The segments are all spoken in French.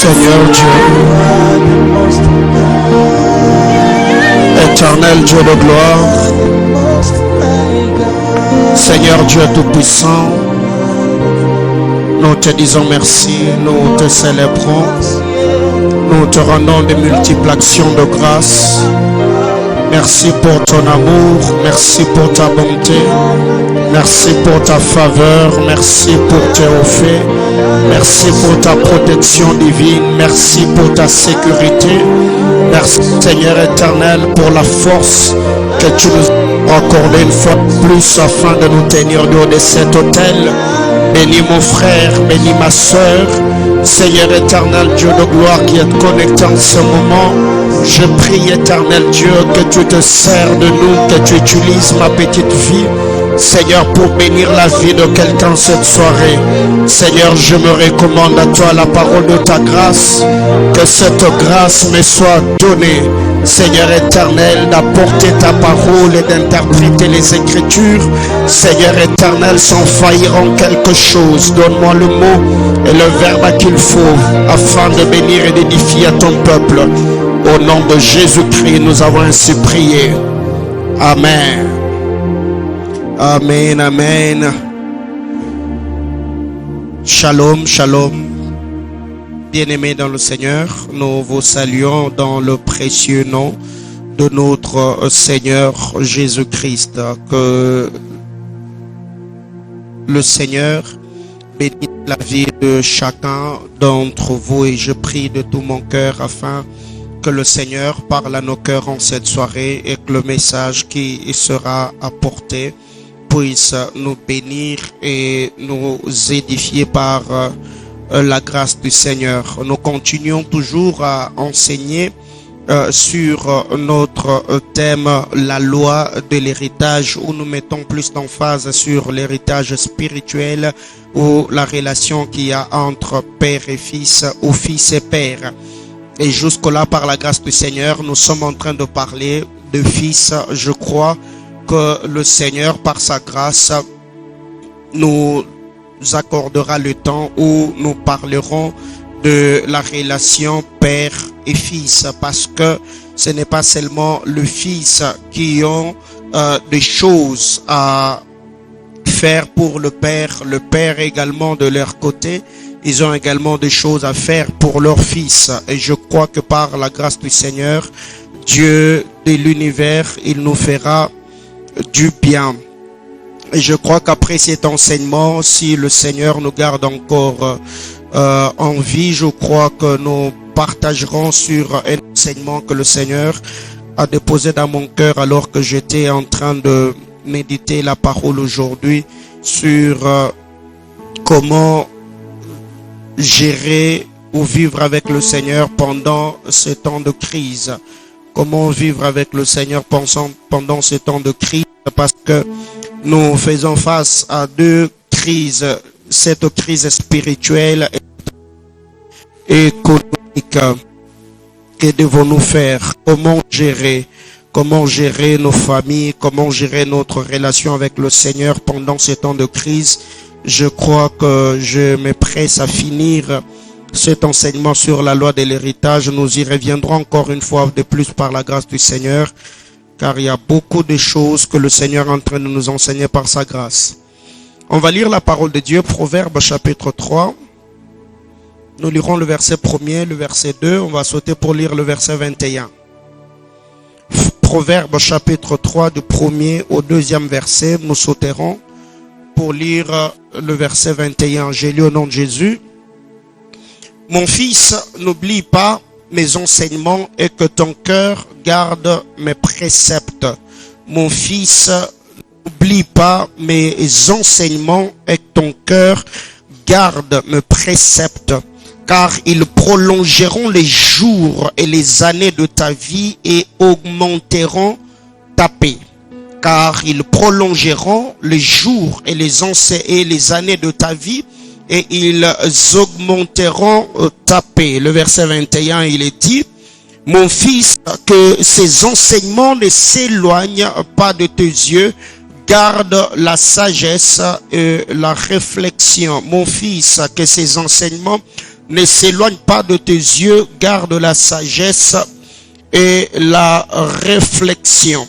Seigneur Dieu, éternel Dieu de gloire, Seigneur Dieu Tout-Puissant, nous te disons merci, nous te célébrons, nous te rendons de multiples actions de grâce. Merci pour ton amour, merci pour ta bonté, merci pour ta faveur, merci pour tes faits, merci pour ta protection divine, merci pour ta sécurité. Merci Seigneur éternel pour la force que tu nous as accordée une fois de plus afin de nous tenir dehors de cet autel. Bénis mon frère, bénis ma soeur, Seigneur éternel Dieu de gloire qui est connecté en ce moment. Je prie éternel Dieu que tu te sers de nous, que tu utilises ma petite vie, Seigneur, pour bénir la vie de quelqu'un cette soirée. Seigneur, je me recommande à toi la parole de ta grâce, que cette grâce me soit donnée, Seigneur éternel, d'apporter ta parole et d'interpréter les Écritures, Seigneur éternel, sans faillir en quelque chose. Donne-moi le mot et le verbe qu'il faut, afin de bénir et d'édifier ton peuple. Au nom de Jésus-Christ, nous avons ainsi prié. Amen. Amen, amen. Shalom, shalom. Bien-aimés dans le Seigneur, nous vous saluons dans le précieux nom de notre Seigneur Jésus-Christ. Que le Seigneur bénisse la vie de chacun d'entre vous et je prie de tout mon cœur afin que le Seigneur parle à nos cœurs en cette soirée et que le message qui sera apporté puisse nous bénir et nous édifier par la grâce du Seigneur. Nous continuons toujours à enseigner sur notre thème, la loi de l'héritage, où nous mettons plus d'emphase sur l'héritage spirituel ou la relation qu'il y a entre père et fils ou fils et père. Et jusque-là, par la grâce du Seigneur, nous sommes en train de parler de fils. Je crois que le Seigneur, par sa grâce, nous accordera le temps où nous parlerons de la relation père et fils, parce que ce n'est pas seulement le fils qui ont des choses à faire pour le père également de leur côté, ils ont également des choses à faire pour leur fils. Et je crois que par la grâce du Seigneur, Dieu de l'univers, il nous fera du bien. Et je crois qu'après cet enseignement, si le Seigneur nous garde encore en vie, je crois que nous partagerons sur un enseignement que le Seigneur a déposé dans mon cœur alors que j'étais en train de méditer la parole aujourd'hui sur comment gérer ou vivre avec le Seigneur pendant ce temps de crise. Comment vivre avec le Seigneur pendant ce temps de crise, parce que nous faisons face à deux crises, cette crise spirituelle et économique. Que devons-nous faire? Comment gérer nos familles, comment gérer notre relation avec le Seigneur pendant ce temps de crise? Je crois que je me presse à finir cet enseignement sur la loi de l'héritage. Nous y reviendrons encore une fois de plus par la grâce du Seigneur, car il y a beaucoup de choses que le Seigneur est en train de nous enseigner par sa grâce. On va lire la parole de Dieu, Proverbes chapitre 3. Nous lirons le verset 1er, le verset 2. On va sauter pour lire le verset 21. Proverbes chapitre 3, du 1er au 2e verset. Nous sauterons pour lire le verset 21. J'ai lu au nom de Jésus. Mon fils, n'oublie pas mes enseignements et que ton cœur garde mes préceptes. Mon fils, n'oublie pas mes enseignements et que ton cœur garde mes préceptes, car ils prolongeront les jours et les années de ta vie et augmenteront ta paix. Car ils prolongeront les jours et les années de ta vie et ils augmenteront ta paix. Le verset 21, il est dit: mon fils, que ces enseignements ne s'éloignent pas de tes yeux, garde la sagesse et la réflexion. Mon fils, que ces enseignements ne s'éloigne pas de tes yeux, garde la sagesse et la réflexion.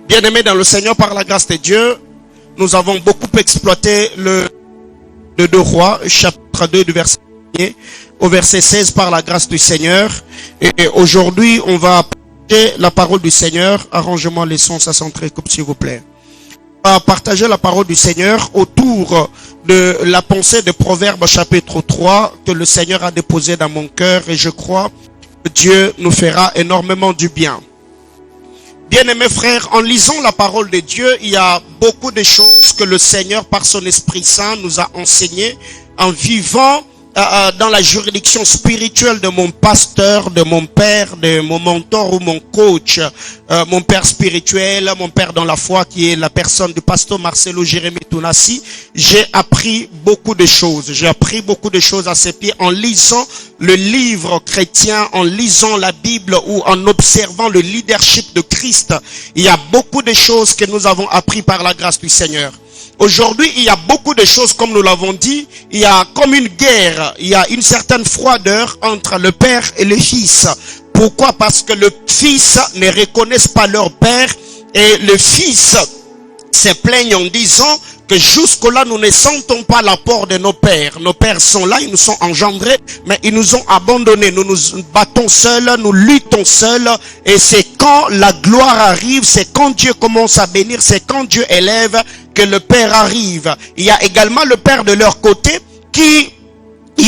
Bien-aimés dans le Seigneur, par la grâce de Dieu, nous avons beaucoup exploité le 2 Rois, chapitre 2 du verset 1 au verset 16 par la grâce du Seigneur. Et aujourd'hui, on va partager la parole du Seigneur. Arrangez-moi les sons, ça sent très coupe s'il vous plaît. On va partager la parole du Seigneur autour de la pensée de Proverbes chapitre 3 que le Seigneur a déposé dans mon cœur et je crois que Dieu nous fera énormément du bien. Bien-aimés frères, en lisant la parole de Dieu, il y a beaucoup de choses que le Seigneur, par son Esprit Saint, nous a enseignées en vivant dans la juridiction spirituelle de mon pasteur, de mon père, de mon mentor ou mon coach, mon père spirituel, mon père dans la foi qui est la personne du pasteur Marcelo Jérémie Tounassi. J'ai appris beaucoup de choses. J'ai appris beaucoup de choses à ses pieds en lisant le livre chrétien, en lisant la Bible ou en observant le leadership de Christ. Il y a beaucoup de choses que nous avons appris par la grâce du Seigneur. Aujourd'hui, il y a beaucoup de choses, comme nous l'avons dit, il y a comme une guerre, il y a une certaine froideur entre le père et le fils. Pourquoi? Parce que le fils ne reconnaissent pas leur père et le fils se plaignent en disant que jusque-là, nous ne sentons pas l'apport de nos pères. Nos pères sont là, ils nous sont engendrés, mais ils nous ont abandonnés. Nous nous battons seuls, nous luttons seuls. Et c'est quand la gloire arrive, c'est quand Dieu commence à bénir, c'est quand Dieu élève que le Père arrive. Il y a également le Père de leur côté qui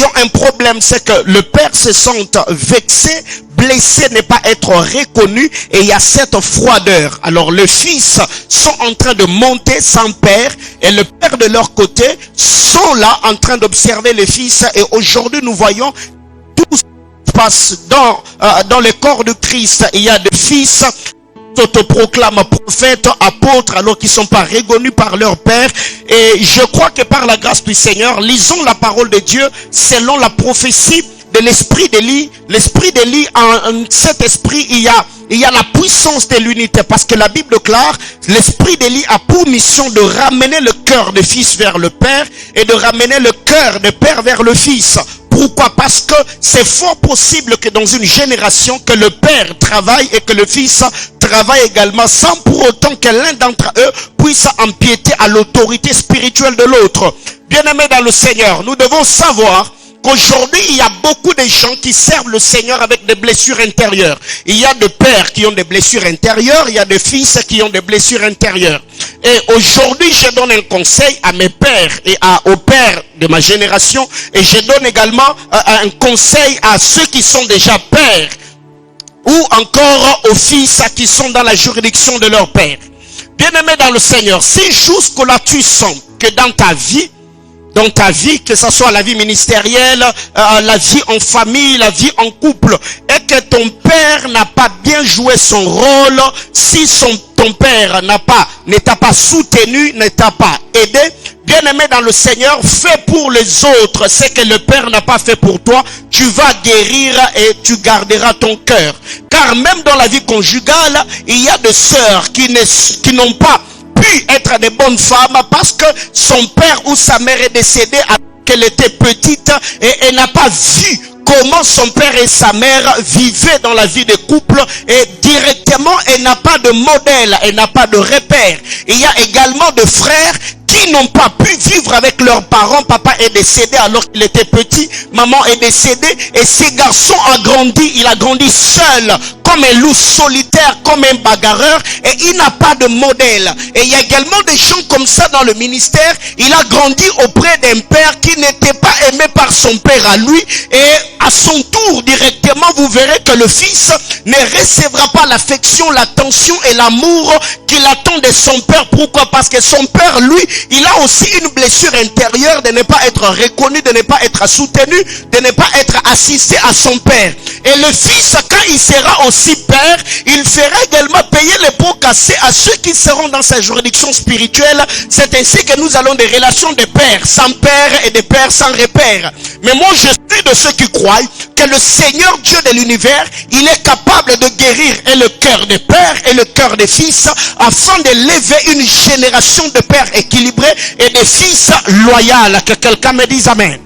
ont un problème, c'est que le Père se sent vexé, blessé, ne pas être reconnu et il y a cette froideur. Alors les fils sont en train de monter sans père et le Père de leur côté sont là en train d'observer les fils et aujourd'hui nous voyons tout ce qui se passe dans le corps de Christ. Il y a des fils s'autoproclament prophètes, apôtres, alors qu'ils ne sont pas reconnus par leur père. Et je crois que par la grâce du Seigneur, lisons la parole de Dieu selon la prophétie de l'esprit d'Élie. L'esprit d'Élie, en cet esprit, il y a la puissance de l'unité. Parce que la Bible déclare, l'esprit d'Élie a pour mission de ramener le cœur des fils vers le père et de ramener le cœur des pères vers le fils. Pourquoi? Parce que c'est fort possible que dans une génération que le père travaille et que le fils travaille également sans pour autant que l'un d'entre eux puisse empiéter à l'autorité spirituelle de l'autre. Bien-aimés dans le Seigneur, nous devons savoir qu'aujourd'hui, il y a beaucoup de gens qui servent le Seigneur avec des blessures intérieures. Il y a des pères qui ont des blessures intérieures, il y a des fils qui ont des blessures intérieures. Et aujourd'hui, je donne un conseil à mes pères et aux pères de ma génération. Et je donne également un conseil à ceux qui sont déjà pères ou encore aux fils qui sont dans la juridiction de leur père. Bien-aimés dans le Seigneur, si jusque-là tu sens que dans ta vie, que ce soit la vie ministérielle, la vie en famille, la vie en couple, et que ton père n'a pas bien joué son rôle, si ton père ne t'a pas soutenu, ne t'a pas aidé, bien-aimé dans le Seigneur, fais pour les autres ce que le père n'a pas fait pour toi, tu vas guérir et tu garderas ton cœur. Car même dans la vie conjugale, il y a des sœurs qui n'ont pas pu être des bonnes femmes parce que son père ou sa mère est décédé alors qu'elle était petite et elle n'a pas vu comment son père et sa mère vivaient dans la vie de couple et directement elle n'a pas de modèle, elle n'a pas de repère. Il y a également des frères qui n'ont pas pu vivre avec leurs parents. Papa est décédé alors qu'il était petit, maman est décédée et ces garçons ont grandi, il a grandi seul comme un loup solitaire, comme un bagarreur et il n'a pas de modèle. Et il y a également des gens comme ça dans le ministère, il a grandi auprès d'un père qui n'était pas aimé par son père à lui et à son tour directement vous verrez que le fils ne recevra pas l'affection, l'attention et l'amour qu'il attend de son père. Pourquoi? Parce que son père, lui, il a aussi une blessure intérieure de ne pas être reconnu, de ne pas être soutenu, de ne pas être assisté à son père. Et le fils, quand il sera aussi père, il fera également payer les pots cassés à ceux qui seront dans sa juridiction spirituelle. C'est ainsi que nous allons des relations de père sans père et de père sans repère. Mais moi, je suis de ceux qui croient que le Seigneur Dieu de l'univers, il est capable de guérir et le cœur des pères et le cœur des fils afin de lever une génération de pères équilibrés et de fils loyaux. Que quelqu'un me dise amen.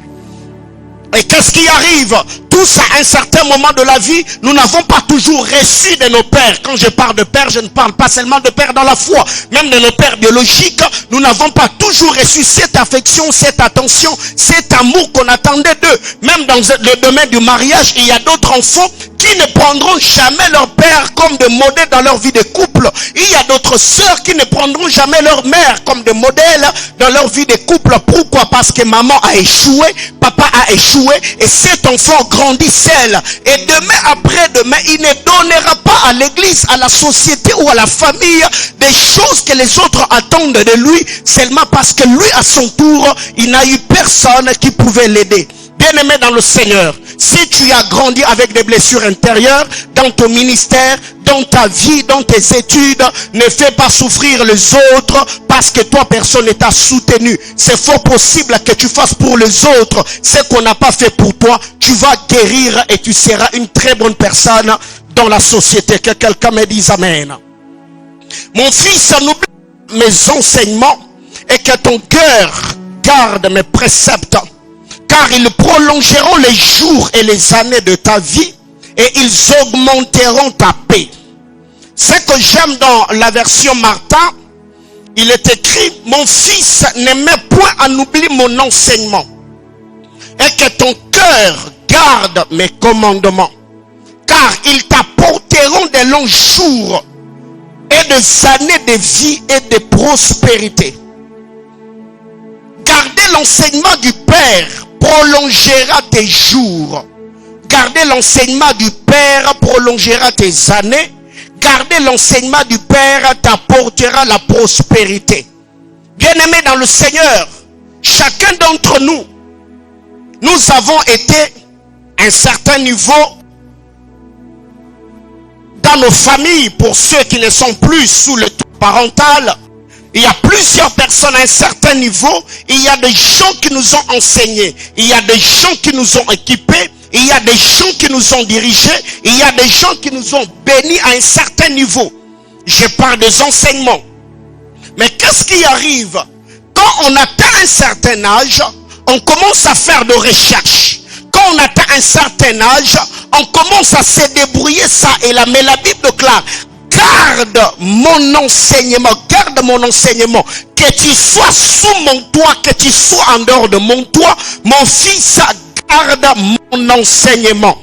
Et qu'est-ce qui arrive? Tous à un certain moment de la vie, nous n'avons pas toujours reçu de nos pères. Quand je parle de père, je ne parle pas seulement de père dans la foi. Même de nos pères biologiques, nous n'avons pas toujours reçu cette affection, cette attention, cet amour qu'on attendait d'eux. Même dans le domaine du mariage, il y a d'autres enfants qui ne prendront jamais leur père comme de modèle dans leur vie de couple. Il y a d'autres sœurs qui ne prendront jamais leur mère comme de modèle dans leur vie de couple. Pourquoi? Parce que maman a échoué, papa a échoué, et cet enfant grandit seul. Et demain après demain, il ne donnera pas à l'église, à la société ou à la famille des choses que les autres attendent de lui, seulement parce que lui, à son tour, il n'a eu personne qui pouvait l'aider. Bien-aimé dans le Seigneur, si tu as grandi avec des blessures intérieures dans ton ministère, dans ta vie, dans tes études, ne fais pas souffrir les autres parce que toi personne ne t'a soutenu. C'est fort possible que tu fasses pour les autres ce qu'on n'a pas fait pour toi. Tu vas guérir et tu seras une très bonne personne dans la société. Que quelqu'un me dise amen. Mon fils, n'oublie mes enseignements et que ton cœur garde mes préceptes, car ils prolongeront les jours et les années de ta vie et ils augmenteront ta paix. Ce que j'aime dans la version Martin, il est écrit: mon fils, ne mets point en oubli mon enseignement et que ton cœur garde mes commandements, car ils t'apporteront de longs jours et des années de vie et de prospérité. Garder l'enseignement du Père prolongera tes jours. Garder l'enseignement du Père prolongera tes années. Garder l'enseignement du Père t'apportera la prospérité. Bien-aimés dans le Seigneur, chacun d'entre nous, nous avons été à un certain niveau dans nos familles. Pour ceux qui ne sont plus sous le toit parental, il y a plusieurs personnes à un certain niveau. Il y a des gens qui nous ont enseignés. Il y a des gens qui nous ont équipés. Il y a des gens qui nous ont dirigés. Il y a des gens qui nous ont bénis à un certain niveau. Je parle des enseignements. Mais qu'est-ce qui arrive? Quand on atteint un certain âge, on commence à faire de recherches. Quand on atteint un certain âge, on commence à se débrouiller ça et là. Mais la Bible déclare: garde mon enseignement, garde mon enseignement. Que tu sois sous mon toit, que tu sois en dehors de mon toit, mon fils, garde mon enseignement.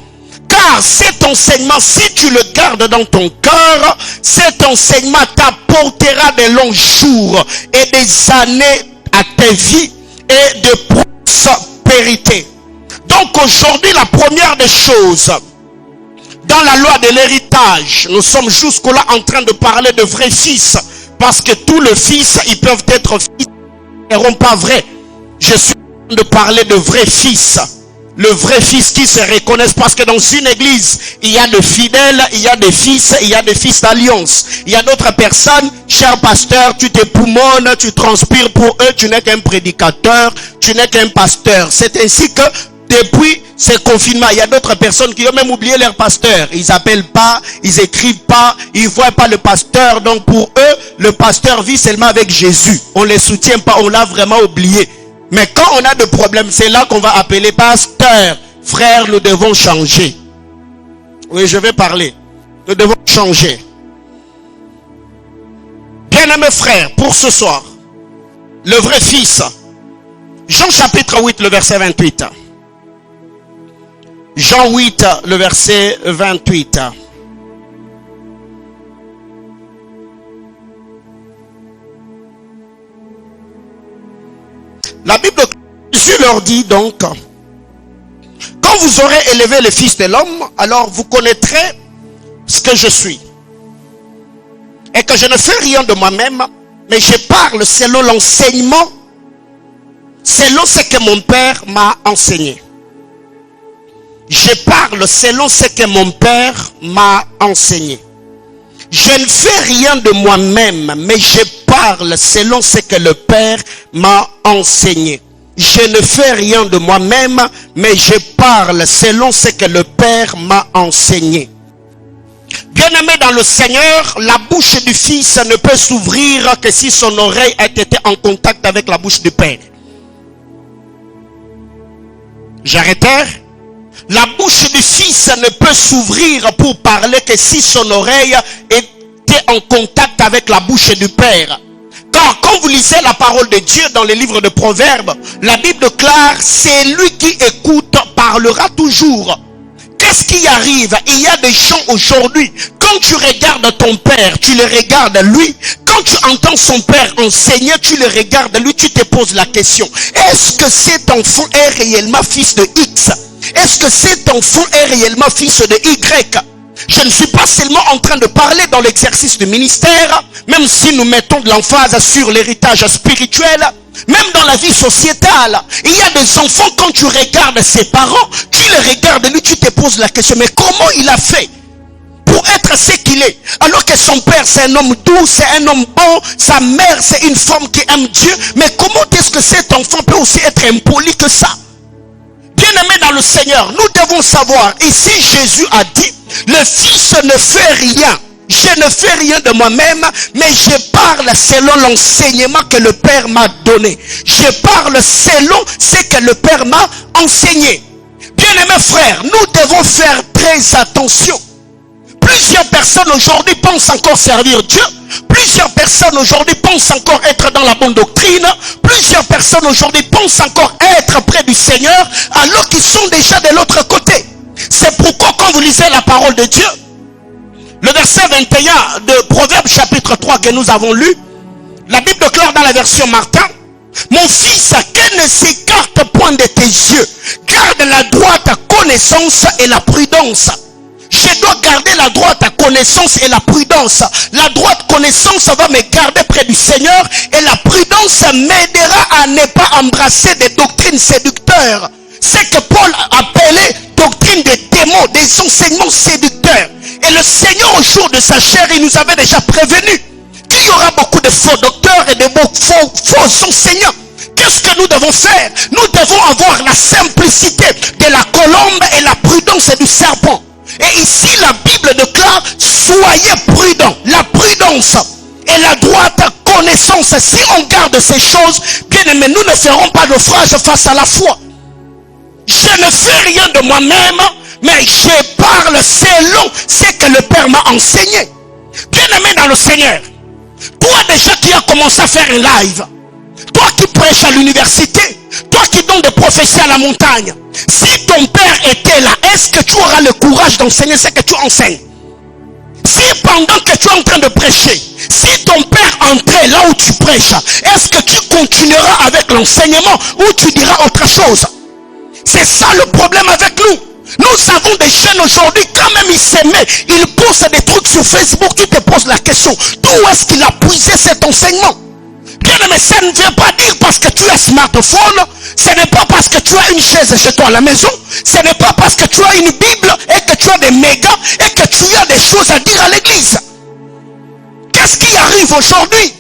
Car cet enseignement, si tu le gardes dans ton cœur, cet enseignement t'apportera de longs jours et des années à ta vie et de prospérité. Donc aujourd'hui, la première des choses, dans la loi de l'héritage, nous sommes jusque-là en train de parler de vrais fils. Parce que tous les fils, ils peuvent être fils, ils ne seront pas vrais. Je suis en train de parler de vrais fils. Le vrai fils qui se reconnaissent, parce que dans une église, il y a des fidèles, il y a des fils, il y a des fils d'alliance. Il y a d'autres personnes, cher pasteur, tu te poumonnes, tu transpires pour eux, tu n'es qu'un prédicateur, tu n'es qu'un pasteur. C'est ainsi que depuis ce confinement, il y a d'autres personnes qui ont même oublié leur pasteur. Ils n'appellent pas, ils écrivent pas, ils ne voient pas le pasteur. Donc pour eux, le pasteur vit seulement avec Jésus. On ne les soutient pas, on l'a vraiment oublié. Mais quand on a des problèmes, c'est là qu'on va appeler pasteur. Frère, nous devons changer. Oui, je vais parler. Nous devons changer. Bien-aimés frères, pour ce soir, le vrai fils, Jean chapitre 8, le verset 28. Jean 8, le verset 28. La Bible, Jésus leur dit donc: quand vous aurez élevé le Fils de l'homme, alors vous connaîtrez ce que je suis. Et que je ne fais rien de moi-même, mais je parle selon l'enseignement, selon ce que mon Père m'a enseigné. Je parle selon ce que mon Père m'a enseigné. Je ne fais rien de moi-même, mais je parle selon ce que le Père m'a enseigné. Je ne fais rien de moi-même, mais je parle selon ce que le Père m'a enseigné. Bien-aimé dans le Seigneur, la bouche du Fils ne peut s'ouvrir que si son oreille a été en contact avec la bouche du Père. J'arrêtais. La bouche du fils ne peut s'ouvrir pour parler que si son oreille était en contact avec la bouche du père. Car quand vous lisez la parole de Dieu dans les livres de Proverbes, la Bible déclare, c'est lui qui écoute parlera toujours. Qu'est-ce qui arrive? Il y a des gens aujourd'hui, quand tu regardes ton père, tu le regardes lui. Quand tu entends son père enseigner, tu le regardes lui, tu te poses la question. Est-ce que cet enfant est réellement fils de X? Est-ce que cet enfant est réellement fils de Y? Je ne suis pas seulement en train de parler dans l'exercice du ministère, même si nous mettons de l'emphase sur l'héritage spirituel, même dans la vie sociétale. Il y a des enfants, quand tu regardes ses parents, tu les regardes lui, tu te poses la question, mais comment il a fait pour être ce qu'il est? Alors que son père c'est un homme doux, c'est un homme bon, sa mère c'est une femme qui aime Dieu, mais comment est-ce que cet enfant peut aussi être impoli que ça? Bien-aimés dans le Seigneur, nous devons savoir, ici Jésus a dit, le Fils ne fait rien. Je ne fais rien de moi-même, mais je parle selon l'enseignement que le Père m'a donné. Je parle selon ce que le Père m'a enseigné. Bien-aimés frères, nous devons faire très attention. Plusieurs personnes aujourd'hui pensent encore servir Dieu. Plusieurs personnes aujourd'hui pensent encore être dans la bonne doctrine. Plusieurs personnes aujourd'hui pensent encore être près du Seigneur alors qu'ils sont déjà de l'autre côté. C'est pourquoi quand vous lisez la parole de Dieu, le verset 21 de Proverbes chapitre 3 que nous avons lu, la Bible déclare dans la version Martin, mon fils, qu'elle ne s'écarte point de tes yeux, garde la droite connaissance et la prudence. Je dois garder la droite connaissance et la prudence. La droite connaissance va me garder près du Seigneur et la prudence m'aidera à ne pas embrasser des doctrines séducteurs. C'est que Paul appelait doctrine des démons, des enseignements séducteurs. Et le Seigneur au jour de sa chair, il nous avait déjà prévenu qu'il y aura beaucoup de faux docteurs et de faux enseignants. Qu'est-ce que nous devons faire? Nous devons avoir la simplicité de la colombe et la prudence du serpent. Et ici la Bible déclare, soyez prudents. La prudence et la droite connaissance, si on garde ces choses, bien aimé, nous ne ferons pas naufrage face à la foi. Je ne fais rien de moi-même, mais je parle selon ce que le Père m'a enseigné. Bien aimé dans le Seigneur, toi déjà qui as commencé à faire un live, toi qui prêches à l'université, toi qui donnes des prophéties à la montagne, si ton père était là, est-ce que tu auras le courage d'enseigner ce que tu enseignes? Si pendant que tu es en train de prêcher, si ton père entrait là où tu prêches, est-ce que tu continueras avec l'enseignement ou tu diras autre chose? C'est ça le problème avec nous. Nous avons des jeunes aujourd'hui, quand même ils s'aimaient, ils postent des trucs sur Facebook, tu te poses la question, d'où est-ce qu'il a puisé cet enseignement? Bien aimé, ça ne veut pas dire parce que tu as un smartphone, ce n'est pas parce que tu as une chaise chez toi à la maison, ce n'est pas parce que tu as une Bible et que tu as des mégas et que tu as des choses à dire à l'église. Qu'est-ce qui arrive aujourd'hui?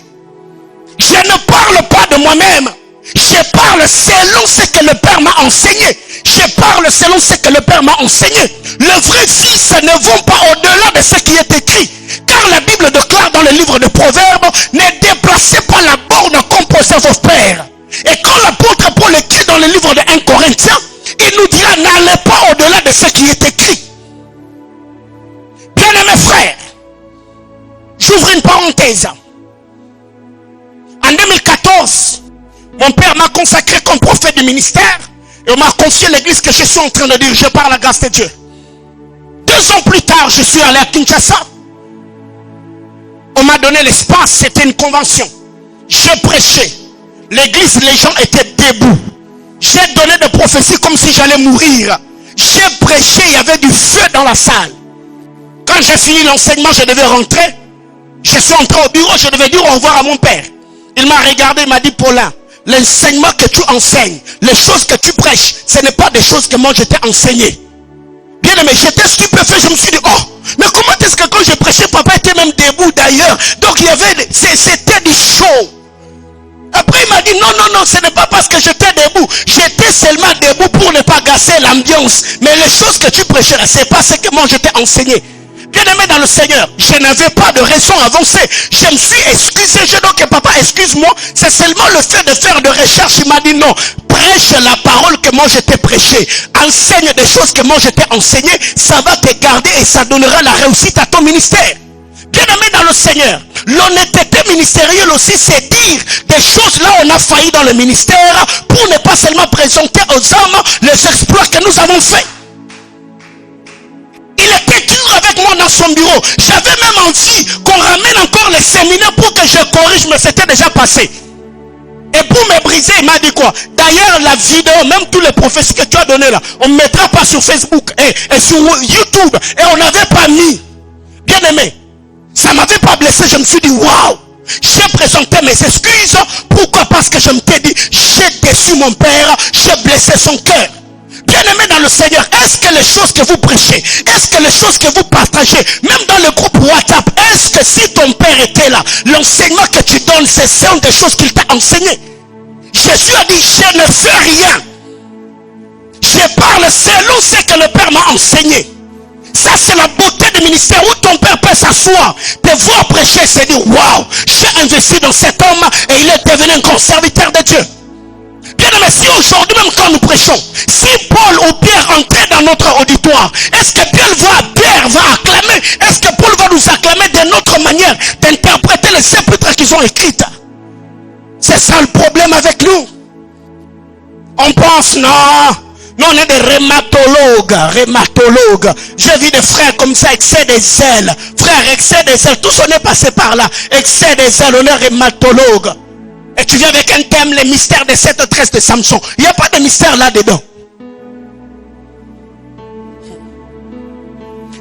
Je ne parle pas de moi-même. Je parle selon ce que le Père m'a enseigné. Je parle selon ce que le Père m'a enseigné. Le vrai fils ne va pas au-delà de ce qui est écrit. Car la Bible déclare dans le livre de Proverbes, ne déplacez pas la borne composée vos pères. Et quand l'apôtre Paul écrit dans le livre de 1 Corinthiens, il nous dira, n'allez pas au-delà de ce qui est écrit. Bien-aimés frères, j'ouvre une parenthèse. En 2014, mon père m'a consacré comme prophète du ministère et on m'a confié l'église que je suis en train de diriger par la grâce de Dieu. 2 ans plus tard, je suis allé à Kinshasa. On m'a donné l'espace, c'était une convention. J'ai prêché. L'église, les gens étaient debout. J'ai donné des prophéties comme si j'allais mourir. J'ai prêché, il y avait du feu dans la salle. Quand j'ai fini l'enseignement, je devais rentrer. Je suis entré au bureau, je devais dire au revoir à mon père. Il m'a regardé, il m'a dit, Paulin, l'enseignement que tu enseignes, les choses que tu prêches, ce n'est pas des choses que moi je t'ai enseignées. Bien aimé, j'étais stupéfait, je me suis dit, oh, mais comment est-ce que quand je prêchais, papa était même debout d'ailleurs. Donc il y avait, c'était du show. Après il m'a dit, non, ce n'est pas parce que j'étais debout. J'étais seulement debout pour ne pas gasser l'ambiance. Mais les choses que tu prêchais, ce n'est pas ce que moi je t'ai enseigné. Bien aimé dans le Seigneur, je n'avais pas de raison avancée. Je me suis excusé, je dis que papa excuse-moi, c'est seulement le fait de faire de recherche. Il m'a dit non, prêche la parole que moi je t'ai prêchée. prêché. Enseigne des choses que moi je t'ai enseigné. Ça va te garder et ça donnera la réussite à ton ministère. Bien-aimé dans le Seigneur, l'honnêteté ministérielle aussi, c'est dire des choses là où on a failli dans le ministère pour ne pas seulement présenter aux hommes les exploits que nous avons faits. Il était dur avec moi dans son bureau. J'avais même envie qu'on ramène encore les séminaires pour que je corrige, mais c'était déjà passé. Et pour me briser, il m'a dit quoi? D'ailleurs, la vidéo, même tous les prophéties que tu as données là, on ne mettra pas sur Facebook et sur YouTube. Et on n'avait pas mis. Bien aimé, ça ne m'avait pas blessé. Je me suis dit, waouh! J'ai présenté mes excuses. Pourquoi? Parce que je me t'ai dit, j'ai déçu mon père, j'ai blessé son cœur. Bien-aimé dans le Seigneur, est-ce que les choses que vous prêchez, est-ce que les choses que vous partagez, même dans le groupe WhatsApp, est-ce que si ton père était là, l'enseignement que tu donnes, c'est des choses qu'il t'a enseigné? Jésus a dit, je ne fais rien. Je parle selon ce que le Père m'a enseigné. Ça, c'est la beauté du ministère où ton père peut s'asseoir, te voir prêcher, se dire, waouh, j'ai investi dans cet homme et il est devenu un grand serviteur de Dieu. Bien aimé, si aujourd'hui même quand nous prêchons, si Paul ou Pierre entraient dans notre auditoire, est-ce que Pierre va acclamer? Est-ce que Paul va nous acclamer de notre manière d'interpréter les épîtres qu'ils ont écrites? C'est ça le problème avec nous. On pense, non, on est des rhumatologues. J'ai vu des frères comme ça, excès des ailes. Frère, excès des ailes, tous on est passé par là. Excès des ailes, on est rhumatologue. Et tu viens avec un thème, les mystères des 7 tresses de Samson. Il n'y a pas de mystère là-dedans.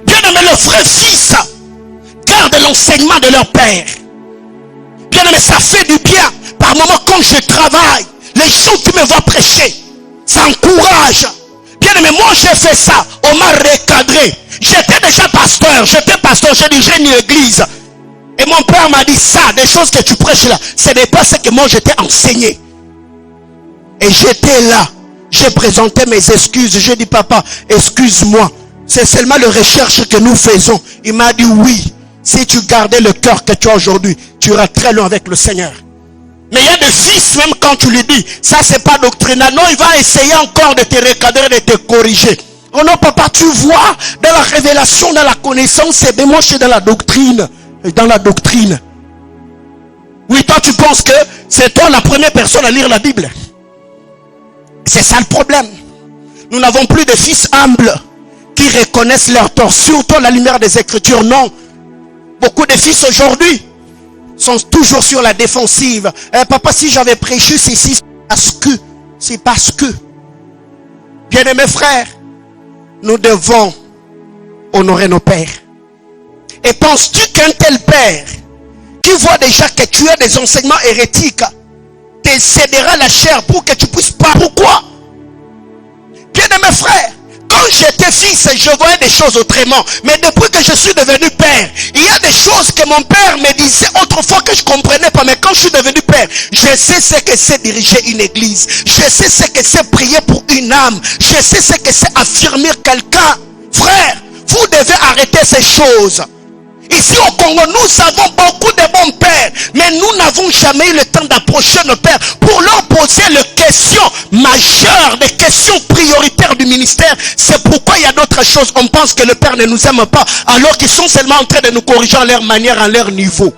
Bien aimé, le vrai fils garde l'enseignement de leur père. Bien aimé, ça fait du bien. Par moment, quand je travaille, les gens qui me voient prêcher, ça encourage. Bien aimé, moi j'ai fait ça. On m'a recadré. J'étais déjà pasteur. J'ai dirigé une église. Et mon père m'a dit ça, des choses que tu prêches là, ce n'est pas ce que moi je t'ai enseigné. Et j'étais là, j'ai présenté mes excuses, j'ai dit papa, excuse-moi, c'est seulement la recherche que nous faisons. Il m'a dit oui, si tu gardais le cœur que tu as aujourd'hui, tu iras très loin avec le Seigneur. Mais il y a des fils, même quand tu lui dis, ça c'est pas doctrinal, non, il va essayer encore de te recadrer, de te corriger. Oh non papa, tu vois, dans la révélation, dans la connaissance, c'est bien, moi je suis dans la doctrine. Dans la doctrine. Oui, toi tu penses que c'est toi la première personne à lire la Bible. C'est ça le problème. Nous n'avons plus de fils humbles qui reconnaissent leur tort, surtout à la lumière des Écritures. Non. Beaucoup de fils aujourd'hui sont toujours sur la défensive. Papa, si j'avais prêché ceci, c'est parce que. Bien-aimés frères, nous devons honorer nos pères. Et penses-tu qu'un tel père qui voit déjà que tu as des enseignements hérétiques te cédera la chair pour que tu puisses pas? Pourquoi? Bien aimé frère, quand j'étais fils, je voyais des choses autrement. Mais depuis que je suis devenu père, il y a des choses que mon père me disait autrefois que je ne comprenais pas. Mais quand je suis devenu père, je sais ce que c'est diriger une église. Je sais ce que c'est prier pour une âme. Je sais ce que c'est affirmer quelqu'un. Frère, vous devez arrêter ces choses. Ici au Congo, nous avons beaucoup de bons pères, mais nous n'avons jamais eu le temps d'approcher nos pères pour leur poser les questions majeures, des questions prioritaires du ministère. C'est pourquoi il y a d'autres choses. On pense que le père ne nous aime pas, alors qu'ils sont seulement en train de nous corriger à leur manière, à leur niveau.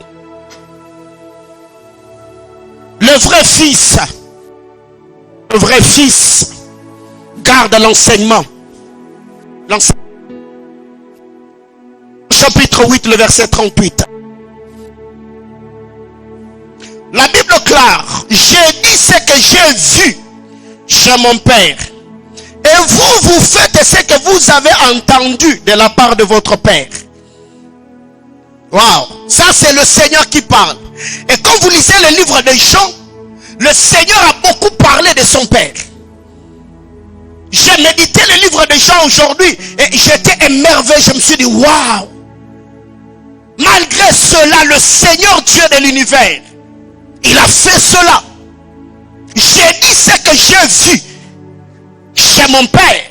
Le vrai fils garde l'enseignement. Chapitre 8, le verset 38. La Bible clare, j'ai dit ce que j'ai vu chez mon père. Et vous faites ce que vous avez entendu de la part de votre père. Waouh, ça c'est le Seigneur qui parle. Et quand vous lisez le livre des Jean, le Seigneur a beaucoup parlé de son père. J'ai médité le livre des Jean aujourd'hui et j'étais émerveillé. Je me suis dit waouh. Malgré cela, le Seigneur Dieu de l'univers, il a fait cela. J'ai dit ce que j'ai vu chez mon père.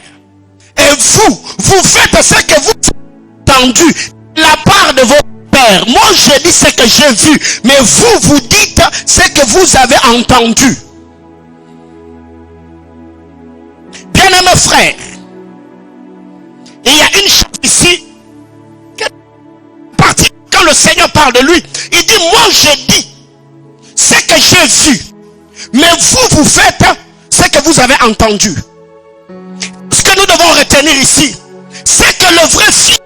Et vous faites ce que vous avez entendu de la part de votre père. Moi, je dis ce que j'ai vu. Mais vous dites ce que vous avez entendu. Bien aimé Bien-aimés frères, il y a une chose ici, quand le Seigneur parle de lui, il dit, moi j'ai dit ce que j'ai vu, mais vous faites ce que vous avez entendu. Ce que nous devons retenir ici, c'est que le vrai fils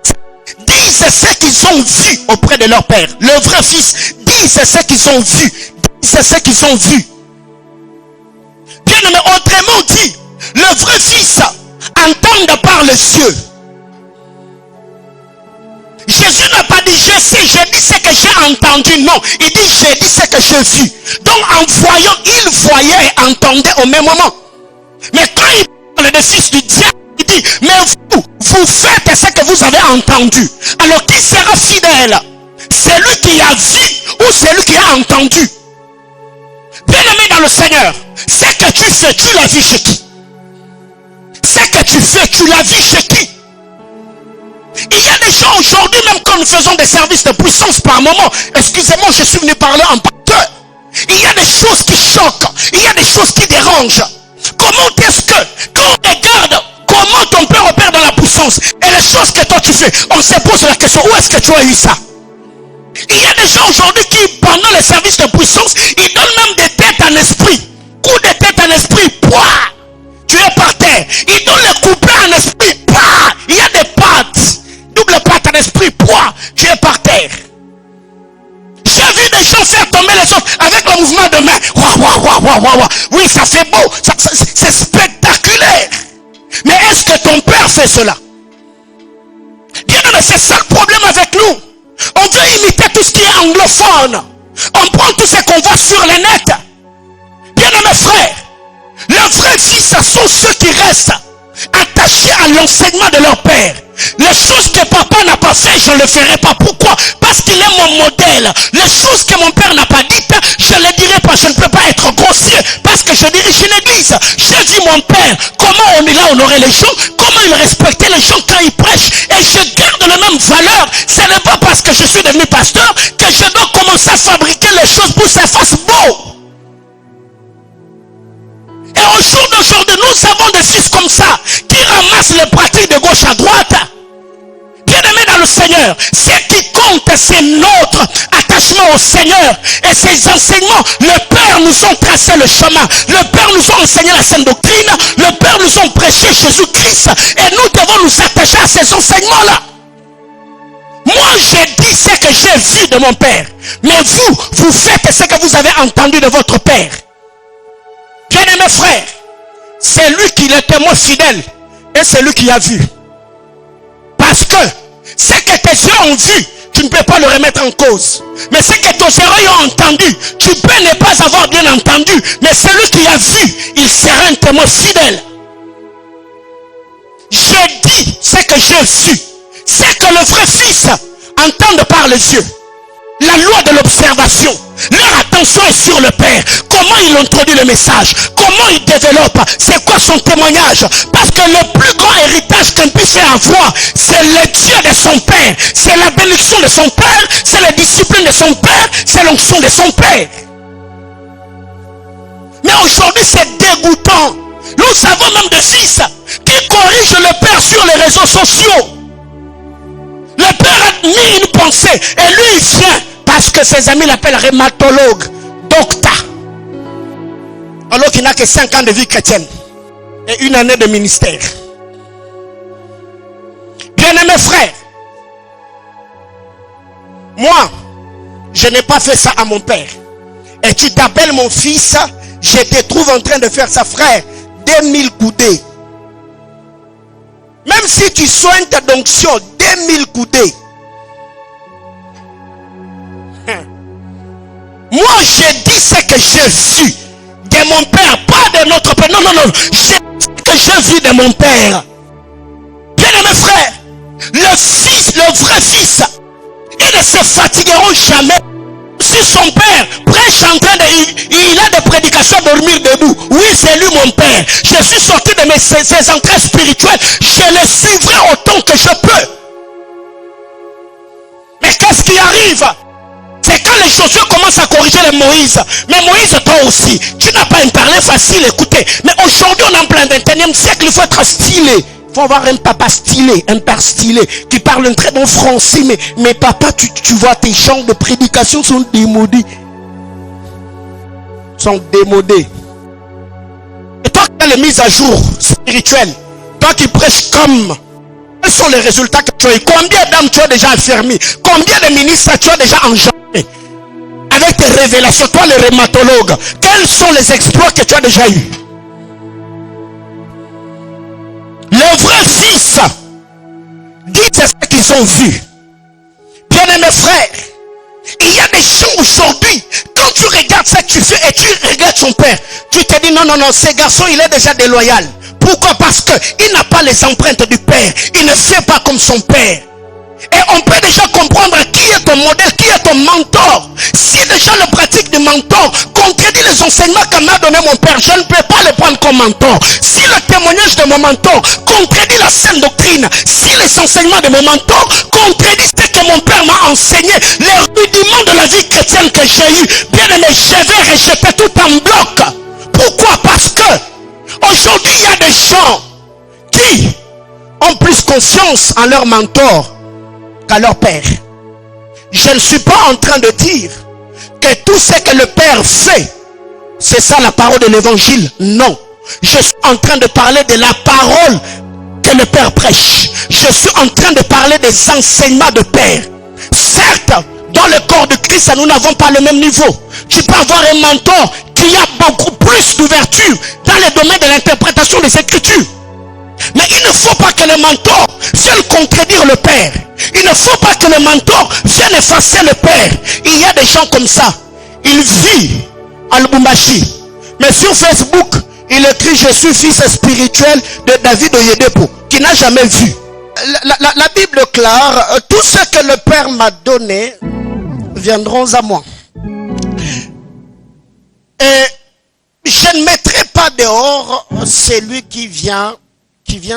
disent ce qu'ils ont vu auprès de leur père. Le vrai fils disent ce qu'ils ont vu, disent ce qu'ils ont vu. Bien aimé, autrement dit, le vrai fils entend par les cieux. Jésus n'a pas dit je sais, j'ai dit ce que j'ai entendu. Non, il dit j'ai dit ce que j'ai vu. Donc en voyant, il voyait et entendait au même moment. Mais quand il parle des fils du diable, il dit mais vous faites ce que vous avez entendu. Alors qui sera fidèle? Celui qui a vu ou celui qui a entendu? Bien aimé dans le Seigneur, ce que tu fais, tu l'as vu chez qui? Ce que tu fais, tu l'as vu chez qui? Il y a des gens aujourd'hui, même quand nous faisons des services de puissance par moment, excusez-moi, je suis venu parler en pasteur. Il y a des choses qui choquent, il y a des choses qui dérangent. Comment est-ce que, quand on regarde comment ton père opère dans la puissance et les choses que toi tu fais, on se pose la question, où est-ce que tu as eu ça? Il y a des gens aujourd'hui qui, pendant les services de puissance, ils donnent même des têtes en esprit. Coup de tête en esprit, pouah, tu es par terre. Ils donnent les couplets en esprit, pouah, il y a des pattes. Double patte en esprit, pouah, tu es par terre. J'ai vu des gens faire tomber les autres avec le mouvement de main. Oui, ça fait beau, c'est spectaculaire. Mais est-ce que ton père fait cela? Bien aimé, c'est ça le problème avec nous. On veut imiter tout ce qui est anglophone. On prend tout ce qu'on voit sur les nets. Bien aimé frère, le vrai fils sont ceux qui restent attachés à l'enseignement de leur père. Les choses que papa n'a pas fait, je ne le ferai pas. Pourquoi? Parce qu'il est mon modèle. Les choses que mon père n'a pas dites, je ne les dirai pas. Je ne peux pas être grossier parce que je dirige une église. J'ai vu mon père, comment il a honoré les gens, comment il respectait les gens quand il prêche. Et je garde les mêmes valeurs. Ce n'est pas parce que je suis devenu pasteur que je dois commencer à fabriquer les choses pour que ça fasse beau. Et au jour d'aujourd'hui, nous avons des fils comme ça, qui ramassent les pratiques de gauche à droite. Bien aimé dans le Seigneur, ce qui compte, c'est notre attachement au Seigneur. Et ces enseignements, le Père nous ont tracé le chemin. Le Père nous a enseigné la sainte doctrine. Le Père nous a prêché Jésus-Christ. Et nous devons nous attacher à ces enseignements-là. Moi, j'ai dit ce que j'ai vu de mon Père. Mais vous faites ce que vous avez entendu de votre Père. Bien-aimé frère, c'est lui qui est le témoin fidèle et c'est lui qui a vu. Parce que ce que tes yeux ont vu, tu ne peux pas le remettre en cause. Mais ce que tes oreilles ont entendu, tu peux ne pas avoir bien entendu. Mais celui qui a vu, il sera un témoin fidèle. J'ai dit ce que j'ai vu. C'est que le vrai fils entend par les yeux. La loi de l'observation. Leur attention est sur le Père. Comment il introduit le message? Comment il développe? C'est quoi son témoignage? Parce que le plus grand héritage qu'un puisse avoir, c'est le Dieu de son Père. C'est la bénédiction de son Père. C'est la discipline de son Père. C'est l'onction de son Père. Mais aujourd'hui, c'est dégoûtant. Nous avons même des fils qui corrigent le Père sur les réseaux sociaux. Le Père a mis une pensée et lui il vient parce que ses amis l'appellent rhumatologue, docteur. Alors qu'il n'a que 5 ans de vie chrétienne et 1 année de ministère. Bien-aimés frères, moi, je n'ai pas fait ça à mon père. Et tu t'appelles mon fils, je te trouve en train de faire ça, frère, 2000 coudées. Même si tu soignes ta donction, 2000 coudées. Moi, j'ai dit ce que j'ai vu de mon père, pas de notre père. Non, non, non. J'ai dit ce que j'ai vu de mon père. Bien-aimés frères, le fils, le vrai fils, ils ne se fatigueront jamais. Si son père prêche en train de... Il a des prédications à dormir debout. Oui, c'est lui mon père. Je suis sorti de ses entrées spirituelles. Je le suivrai autant que je peux. Mais qu'est-ce qui arrive? C'est quand les Josué commencent à corriger les Moïse. Mais Moïse, toi aussi, tu n'as pas un parler facile, écoutez. Mais aujourd'hui, on est en plein 21e siècle, il faut être stylé. Il faut avoir un papa stylé, un père stylé, qui parle un très bon français. Mais papa, tu vois, tes genres de prédication sont démodés. Et toi qui as les mises à jour spirituelles, toi qui prêches comme... Quels sont les résultats que tu as eu? Combien d'âmes tu as déjà affermi? Combien de ministres tu as déjà engendré? Avec tes révélations, toi le rhumatologue, quels sont les exploits que tu as déjà eu? Les vrais fils disent ce qu'ils ont vu. Bien-aimés frères, il y a des gens aujourd'hui, quand tu regardes ce que tu fais et tu regardes son père, tu te dis non, ce garçon il est déjà déloyal. Pourquoi? Parce qu'il n'a pas les empreintes du père. Il ne fait pas comme son père. Et on peut déjà comprendre qui est ton modèle, qui est ton mentor. Si déjà le pratique du mentor contredit les enseignements que m'a donné mon père, je ne peux pas le prendre comme mentor. Si le témoignage de mon mentor contredit la saine doctrine, si les enseignements de mon mentor contredisent ce que mon père m'a enseigné, les rudiments de la vie chrétienne que j'ai eu, bien aimé, je vais rejeter tout en bloc. Pourquoi? Parce que aujourd'hui il y a des gens qui ont plus confiance en leur mentor qu'à leur père. Je ne suis pas en train de dire que tout ce que le père fait, c'est ça la parole de l'évangile. Non. Je suis en train de parler de la parole que le père prêche. Je suis en train de parler des enseignements de père. Certes, dans le corps de Christ, nous n'avons pas le même niveau. Tu peux avoir un mentor qui a beaucoup plus d'ouverture dans le domaine de l'interprétation des Écritures. Mais il ne faut pas que le mentor vienne contredire le père. Il ne faut pas que le mentor vienne effacer le père. Il y a des gens comme ça. Il vit à Lubumbashi. Mais sur Facebook, il écrit je suis fils spirituel de David Oyedepo, qui n'a jamais vu. La Bible déclare, tout ce que le père m'a donné viendront à moi. Et je ne mettrai pas dehors celui qui vient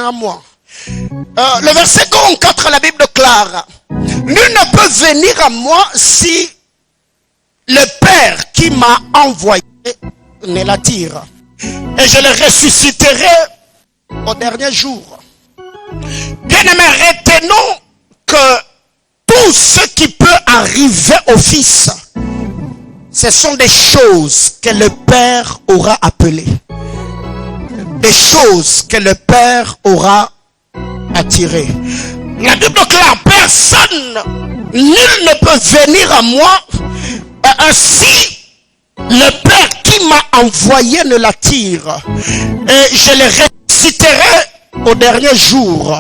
à moi. Le verset 44, la Bible déclare, nul ne peut venir à moi si le Père qui m'a envoyé ne l'attire. Et je le ressusciterai au dernier jour. Bien-aimés, retenons que tout ce qui peut arriver au Fils, ce sont des choses que le Père aura appelées. Des choses que le Père aura attirées. La Bible déclare, personne, nul ne peut venir à moi si le Père qui m'a envoyé ne l'attire. Et je le ressusciterai au dernier jour.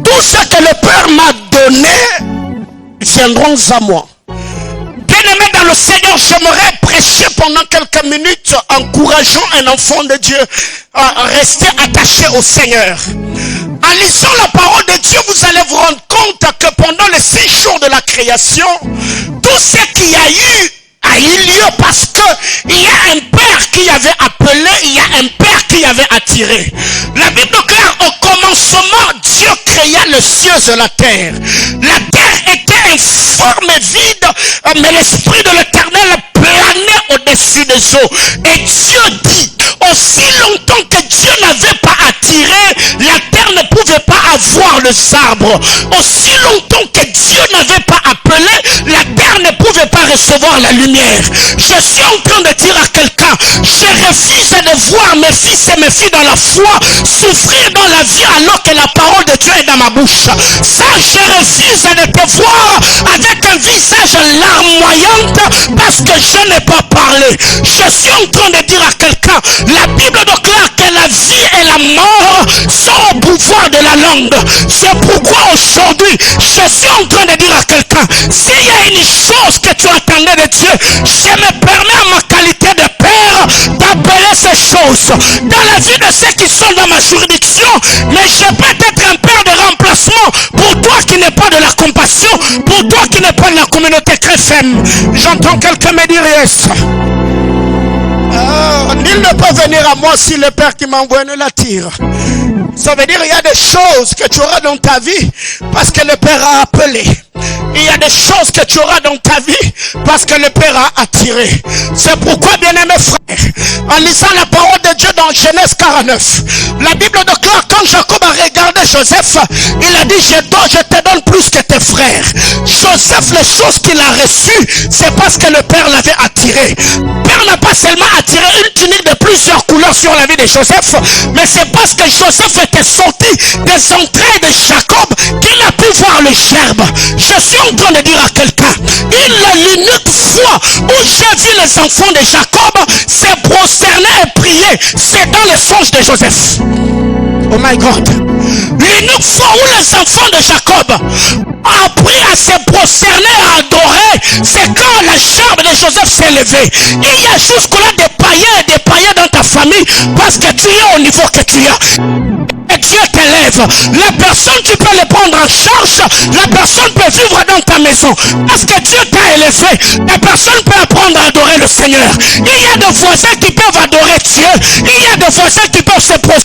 Tout ce que le Père m'a donné viendront à moi. Bien-aimé dans le Seigneur, j'aimerais prêcher pendant quelques minutes, encourageant un enfant de Dieu à rester attaché au Seigneur. En lisant la parole de Dieu, vous allez vous rendre compte que pendant les 6 jours de la création, tout ce qu'il y a eu lieu parce que il y a un Père qui avait appelé, il y a un Père qui avait attiré. La Bible déclare, au commencement, Dieu créa les cieux et la terre. La terre était informe et vide, mais l'Esprit de l'Éternel planait au-dessus des eaux. Et Dieu dit, aussi longtemps que Dieu n'avait pas attiré, la terre ne pouvait pas avoir les arbres. Aussi longtemps que Dieu n'avait pas appelé, la terre ne pouvait pas recevoir la lumière. Je suis en train de dire à quelqu'un, je refuse de voir mes fils et mes filles dans la foi souffrir dans la vie alors que la parole de Dieu est dans ma bouche. Ça, je refuse de te voir avec un visage larmoyante parce que je n'ai pas parlé. Je suis en train de dire à quelqu'un, la Bible déclare que la vie et la mort sont au pouvoir de la langue. C'est pourquoi aujourd'hui, je suis en train de dire à quelqu'un, s'il y a une chose que tu attendais de Dieu, je me permets à ma qualité de père d'appeler ces choses dans la vie de ceux qui sont dans ma juridiction. Mais je peux être un père de remplacement pour toi qui n'es pas de la compassion, pour toi qui n'es pas de la communauté chrétienne. J'entends quelqu'un me dire yes. Nul ne peut venir à moi si le Père qui m'a envoyé ne l'attire. Ça veut dire qu'il y a des choses que tu auras dans ta vie parce que le Père a appelé. Il y a des choses que tu auras dans ta vie parce que le Père a attiré. C'est pourquoi, bien-aimés frères, en lisant la parole de Dieu dans Genèse 49, la Bible déclare quand Jacob a regardé Joseph, il a dit je te donne plus que tes frères. Joseph, les choses qu'il a reçues, c'est parce que le Père l'avait attiré. Le Père n'a pas seulement attiré une tunique de plusieurs couleurs sur la vie de Joseph, mais c'est parce que Joseph était sorti des entrailles de Jacob qu'il a pu voir le gerbe. Je suis en train de dire à quelqu'un, l'unique fois où j'ai vu les enfants de Jacob se prosterner et prier, c'est dans les songes de Joseph. Oh my God. L'unique fois où les enfants de Jacob ont appris à se prosterner, à adorer, c'est quand la gerbe de Joseph s'est levée. Il y a jusque-là des païens dans ta famille parce que tu es au niveau que tu es. Et Dieu t'élève. La personne, tu peux les prendre en charge. La personne peut vivre dans ta maison parce que Dieu t'a élevé. La personne peut apprendre à adorer le Seigneur. Il y a des voisins qui peuvent adorer Dieu. Il y a des voisins qui peuvent se prosterner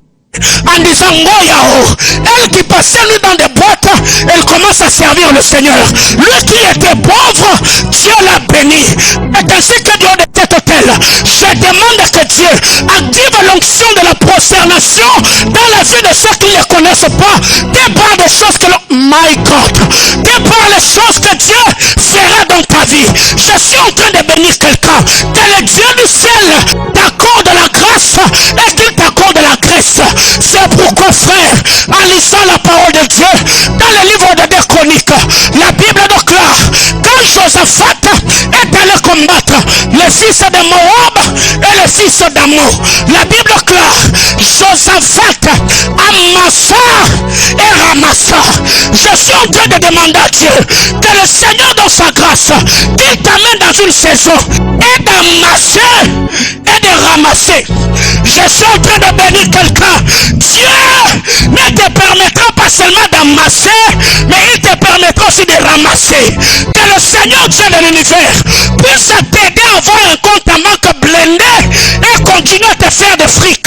en disant Moyao. Elle qui passait lui dans des boîtes, elle commence à servir le Seigneur. Lui qui était pauvre, Dieu l'a béni. Et ainsi que Dieu de cet hôtel, je demande que Dieu active l'onction de la prosternation dans la vie de ceux qui ne connaissent pas. De par des choses que my God, de par les choses que Dieu fera dans ta vie. Je suis en train de bénir quelqu'un. Que le Dieu du ciel t'accorde la grâce et qu'il t'accorde la grâce. C'est pourquoi, frère, en lisant la parole de Dieu dans le livre de 2 Chroniques, la Bible déclare quand Josaphat est allé combattre les fils de Moab et les fils d'Ammon, la Bible déclare Josaphat amassa et ramassa. Je suis en train de demander à Dieu que le Seigneur dans sa grâce qu'il t'amène dans une saison et d'amasser et de ramasser. Je suis en train de bénir quelqu'un. Dieu ne te permettra pas seulement d'amasser, mais il te permettra aussi de ramasser. Que le Seigneur Dieu de l'univers puisse t'aider à avoir un compte à banque blindé et continuer à te faire des fric.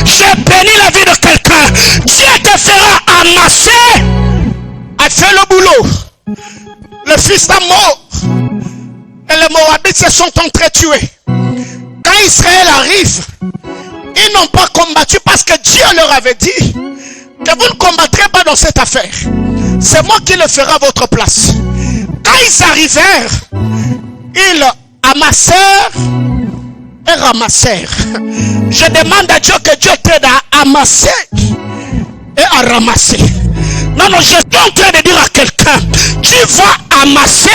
Je bénis la vie de quelqu'un. Dieu te fera amasser. A fait le boulot. Le fils d'Ammon et les Moabites se sont entretués. Quand Israël arrive, ils n'ont pas combattu parce que Dieu leur avait dit que vous ne combattrez pas dans cette affaire. C'est moi qui le ferai à votre place. Quand ils arrivèrent, ils amassèrent et ramassèrent. Je demande à Dieu que Dieu t'aide à amasser et à ramasser. Non, je suis en train de dire à quelqu'un, tu vas amasser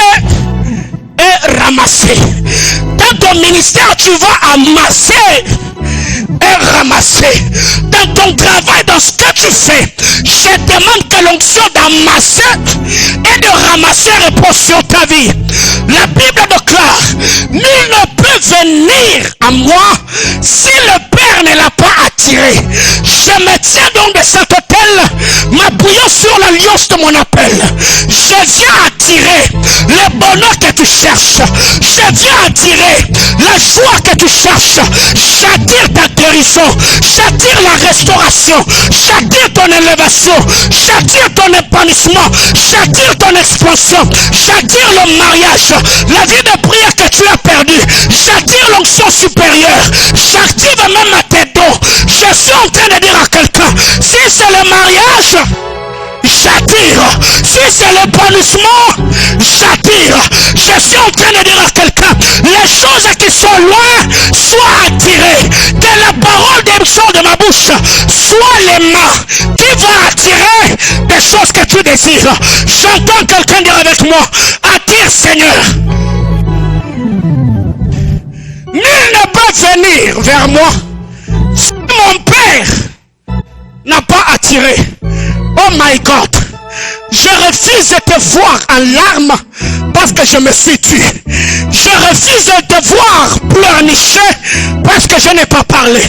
et ramasser. Dans ton ministère, tu vas amasser et ramasser. Dans ton travail, dans ce que tu fais, je demande que l'onction d'amasser et de ramasser repose sur ta vie. La Bible déclare, nul ne peut venir à moi si le Père ne l'a pas attiré. Je me tiens donc de cet hôtel, m'appuyant sur l'alliance de mon appel. Je viens attirer le bonheur que tu cherches. Je viens attirer la joie que tu cherches. J'attire ta guérison. J'attire la restauration. J'attire ton élévation. J'attire ton épanouissement. J'attire ton expansion. J'attire le mariage. La vie de prière que tu as perdue. J'attire l'onction supérieure. J'active même à tes dons. Je suis en train de dire à quelqu'un, si c'est le mariage, j'attire. Si c'est l'épanouissement, j'attire. Je suis en train de dire à quelqu'un, les choses qui sont loin soient attirées. Que la parole des choses de ma bouche soit les mains qui vont attirer des choses que tu désires. J'entends quelqu'un dire avec moi, attire Seigneur. Nul ne peut venir vers moi si mon Père n'a pas attiré. Oh my God. Je refuse de te voir en larmes parce que je me suis tué. Je refuse de te voir pleurnicher parce que je n'ai pas parlé.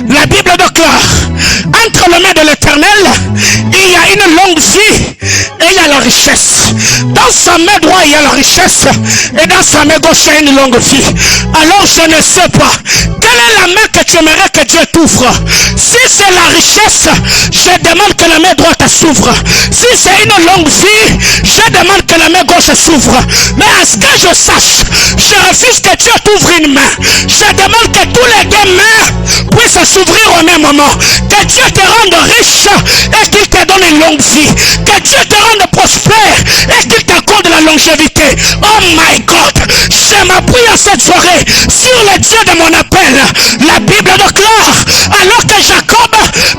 La Bible déclare, entre les mains de l'Éternel, il y a une longue vie il y a la richesse. Dans sa main droite, il y a la richesse. Et dans sa main gauche, il y a une longue vie. Alors je ne sais pas. Quelle est la main que tu aimerais que Dieu t'ouvre? Si c'est la richesse, je demande que la main droite s'ouvre. Si c'est une longue vie, je demande que la main gauche s'ouvre. Mais à ce que je sache, je refuse que Dieu t'ouvre une main. Je demande que tous les deux mains puissent s'ouvrir au même moment. Que Dieu te rende riche et qu'il te donne une longue vie. Que Dieu te rende prospère et qu'il t'accorde la longévité. Oh my God, je m'appuie à cette soirée sur le Dieu de mon appel. La Bible déclare, alors que Jacob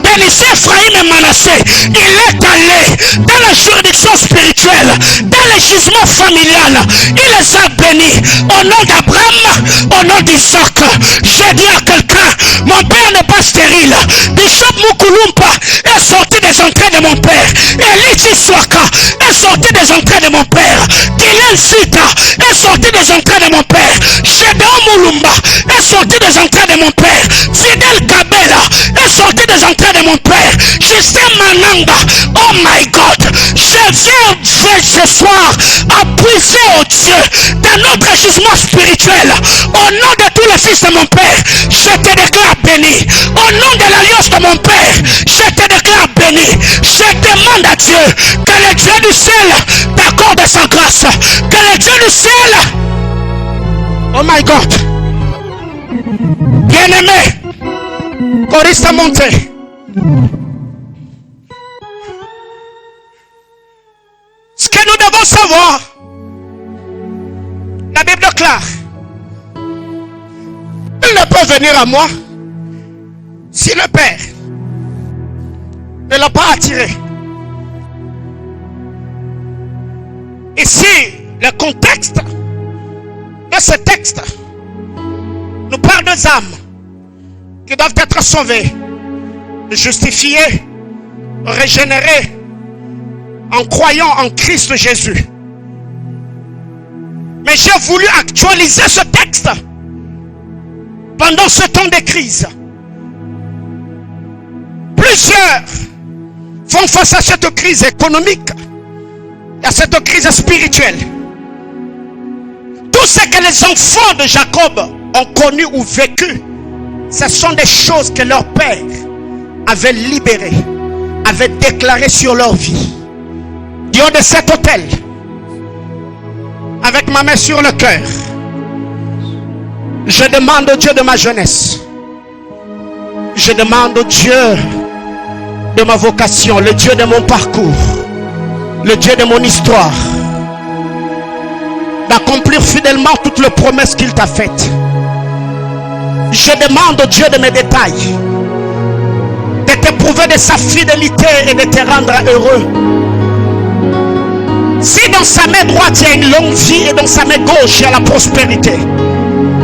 bénissait Ephraïm et Manassé, il est allé dans la juridiction spirituelle, dans le gisement familial, il les a bénis au nom d'Abraham, au nom d'Isaac. J'ai dit à quelqu'un, mon père n'est pas stérile. Bishop Mukulumpa est sorti des entrées de mon père. Eliti Swaka est sorti des entrées de mon père. Dylan Sita est sorti des entrées de mon père. Gédéon Moulumba est sorti des entrées de mon père. Fidel Kabela est sorti des entrées de mon père. Justin Mananga, oh my God, je viens ce soir à puiser au Dieu dans notre jugement spirituel. Au nom de tous les fils de mon père, je te déclare béni. Au nom de l'alliance de mon père, je te déclare béni. Je demande à Dieu que le Dieu du ciel t'accorde sa grâce. Que le Dieu du ciel, oh my God, bien-aimé, choriste monté. Ce que nous devons savoir, la Bible déclare, il ne peut venir à moi si le Père ne l'a pas attiré. Ici, le contexte de ce texte nous parle des âmes qui doivent être sauvées, justifiées, régénérées en croyant en Christ Jésus. Mais j'ai voulu actualiser ce texte pendant ce temps de crise. Plusieurs font face à cette crise économique et à cette crise spirituelle. Tout ce que les enfants de Jacob ont connu ou vécu, ce sont des choses que leur père avait libérées, avait déclarées sur leur vie. Du haut de cet autel, avec ma main sur le cœur, je demande au Dieu de ma jeunesse, je demande au Dieu de ma vocation, le Dieu de mon parcours, le Dieu de mon histoire, d'accomplir fidèlement toutes les promesses qu'il t'a faites. Je demande au Dieu de mes détails, de t'éprouver de sa fidélité et de te rendre heureux. Si dans sa main droite il y a une longue vie et dans sa main gauche il y a la prospérité,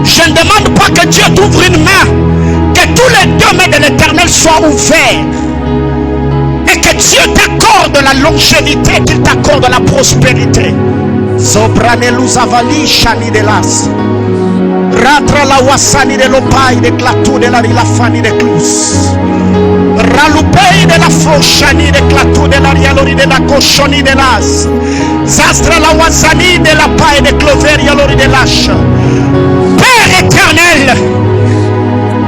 je ne demande pas que Dieu t'ouvre une main, que tous les deux mains de l'Éternel soient ouverts et que Dieu t'accorde la longévité, qu'il t'accorde la prospérité. Sobraneluzavali shani de las Ratra la wasani de l'opaille de clatou de la rilafani de clus Ralupei de la foshani de clatou de la rialori de la cochoni de las Zastra la wasani de la paille de clover yalori de l'âche. Père éternel,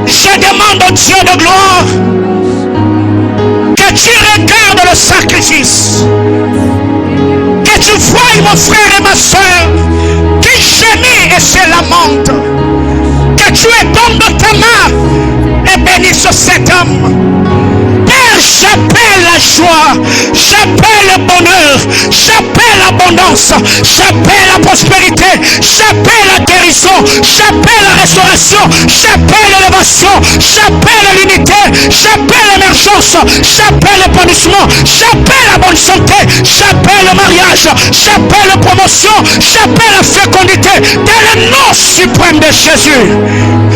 je demande au Dieu de gloire que tu regardes le sacrifice, que tu voies mon frère et ma soeur qui gémit et se lamente, que tu étendes ta main et bénisse cet homme. Père, j'appelle la joie, j'appelle le bonheur, j'appelle l'abondance, j'appelle la prospérité, j'appelle la guérison, j'appelle la restauration, j'appelle l'élévation, j'appelle l'unité, j'appelle l'émergence, j'appelle l'épanouissement, j'appelle la bonne santé, j'appelle le mariage, j'appelle la promotion, j'appelle la fécondité dans le nom suprême de Jésus.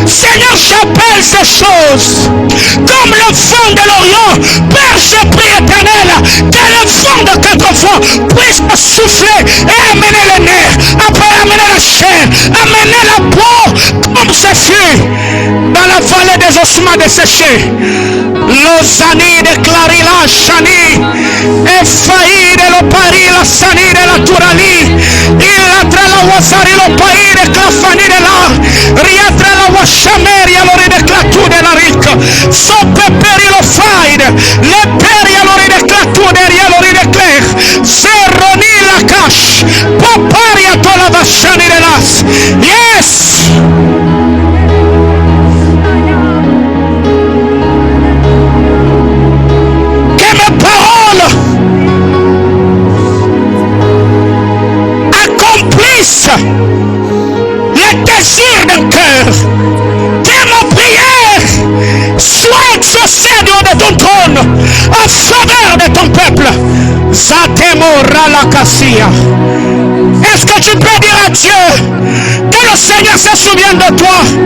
Seigneur, j'appelle ces choses comme le vent de l'Orient. Père, je prie éternel que le vent de quatre vents puisse souffler et amener les nerfs, après amener la chair, amener la peau comme ce fut dans la vallée des ossements desséchés. Lozani de Clarila Chani, Effaï de l'Oparila remplisse les désirs d'un cœur. Que ma prière soit exaucée du haut de ton trône en faveur de ton peuple. Zatemora la cassia. Est-ce que tu peux dire à Dieu que le Seigneur se souvient de toi?